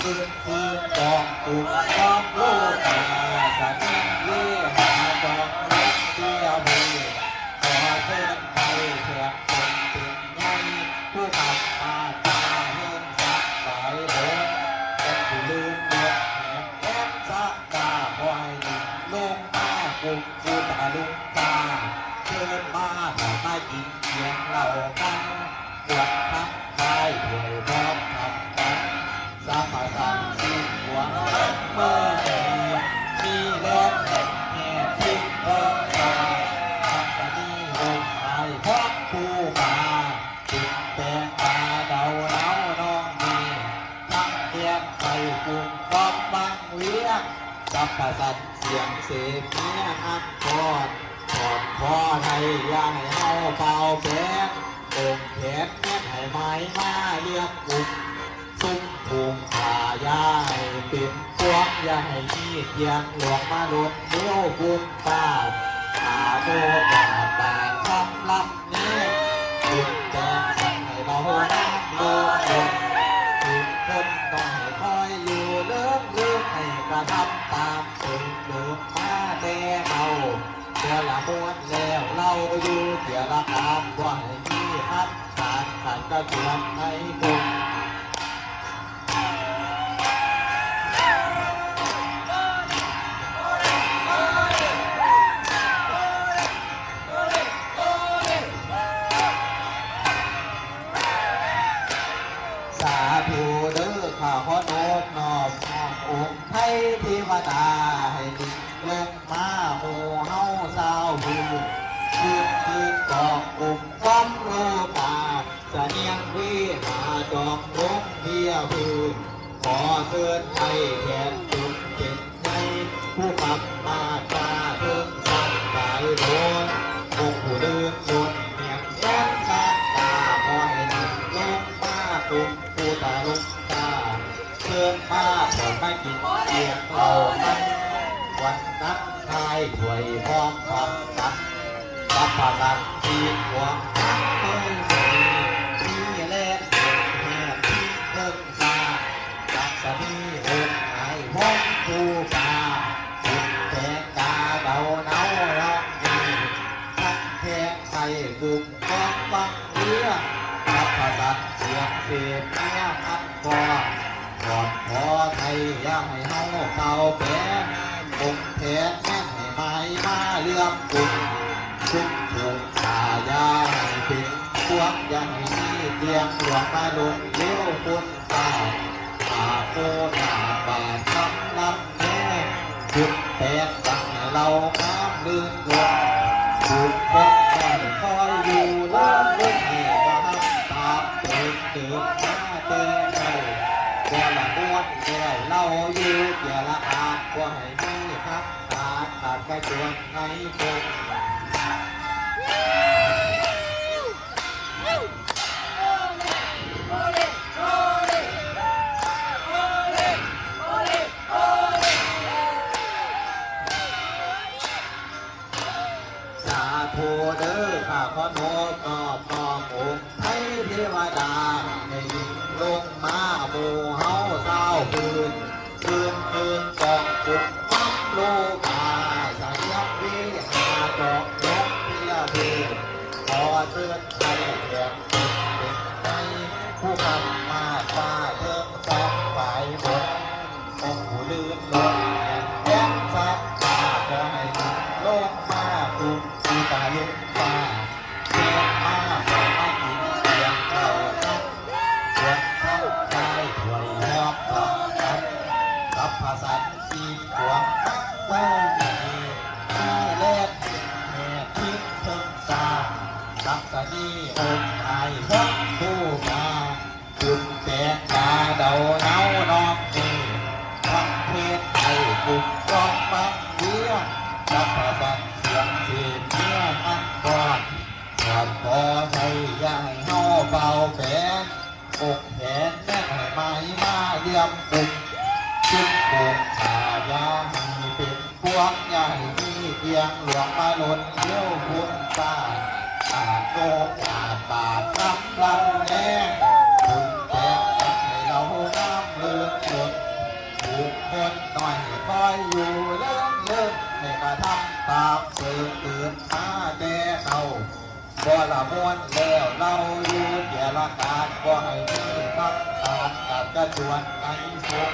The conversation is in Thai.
คืนคืนกองตุกกองโลกาสันเย่หาดอกรักเดียวเฮขอเทินไปเถื่อนเป็นถึงไงผู้ขับมาตาเฮินสักสายโหนเป็นผู้ลืมหมดแอบสักตาบอยลงมากุกกูตาลุงตาเชิญมาหามากินเสียงเหล่ากันปวดทั้งกายเหี่ยวพร้อมทำกันสามาสันสิ้นหวังเมื่อมีแรงแห่งแห่ทิ้งเพิ่มตาทำกันนี้ลงไปพบผู้มาติดแต่งตาเดาเล้าน้องมีทั้งเตียงไปกุมกอมบังเวียงสัพพสันเสียงเสียงเมียอักกอนขอดคอไทยย่าให้เฮาเป่าแผงองค์แขนแม่ให้ไม้มาเรียกกุมซุ้มพุงขายาให้เป็นพวกอย่าให้มีเพียงหลวงมาหลุดเลี้ยวบุญตาขาโบกาตาคำลำนี้บุญแจงสั่งให้เราน้ำโลกทุกคนต้องให้คอยอยู่เลื่อมให้กระทำตามสิ่งเดิมมาแต่เราเดี๋ยวละม้วนแล้วเราอยู่เดี๋ยวละตามว่าให้มีอันขาดกระชวนให้คงสาธุเด้อข้าขอโน้มน้อมองค์ไทยเทวดาให้ดิ่งลงมาหมู่เฮาสาวผู้คืนกอกอุ่มก้มโลกาเสนียงวิหาดอกลงเพียพื้นขอเสื่อนไทยแทนจุดเจ็ดในผู้ขับมาตาเทิงสักสายโดนองค์ผู้เดินบนเมียงแย้มสักตาคอยนั่งลงมาตุ่มผู้ตาลุกตาเชิญมาขอไม่กินเสียงเรานั้นวันนักทายถวยพร้อมความตัดสัพพะสันติหวังเอ้ยมีแลกแห่ที่เพิ่งตาจักสนีเอิญหายพ้องผู้กาจุดแทงกาเดาเนาร้องดีทักแทงไทยกุมกองบังเรือสัพพะสันเสียงเสียงเมียอันกอดขอไทยอย่าให้เฮาเก่าแก่องค์แทนแม่ให้ไม้มาเลื่อมกุมทุกถูกขายาให้เป็นพวกยังมีเตียงหลวงมาลุนเลี้ยวคุณตาขาโคตาบาดคำลำแน่จุดแตกสั่งให้เราน้ำลื่นลงถูกคนคอยคอยอยู่ล้อมเล่นให้ว่าตามเติมเติมมาเติมใจเดี๋ยวละม้วนเดี๋ยวเราอยู่เดี๋ยวละอาบว่าให้มีครับขาดกระจวนในคงสาธุเด้อข้าขอโน้มน้อมองค์ไทยเทวดาให้ยิ่งลงมาหมู่เฮาสาวคืนกองกุมปั๊บโลกาสายยับวิหาดอกนกเพียเพียขอเตือนไทยแก่เป็นใจผู้ขับมาฟ้าเทิงสองฝ่ายบนองค์ผู้ลืมลงแย้มสักตาขอให้ลงมากุมผู้ตาลุกตาเทียนมาขอมากินเสียงเราทักปวดเท้าใจถวยยอบทำกันสัพพะสันติหวังเว้ยมีเล็ดแม่ทิ้งเพิ่งตาสักสนีองค์ไทยพ้องผู้มาจุดแตกตาเดาเนาน้องนี่ทักเพศไทยกุมกองบังเวียงสัพพะสันเสียงเสียงเมียอันกอดขอไทยอย่าให้เฮาเบาแผลอกแขนแม่ให้ไม้มาเยี่ยมกุมจุดโป่งขายาให้เป็นพวกใหญ่มีเพียงหลวงมาหล่นเลี้ยวบุญตาโกบาดคำลำแน่คุณแก่ให้เราน้ำ ลืมจนบุคคลหน่อยคอยอยู่เลิกให้มาทำตามตื่นมาแต่เราบ่ละมวนแล้วเราอยู่เดียละการบ่ให้มีคำตาดกับกระชวนในสุข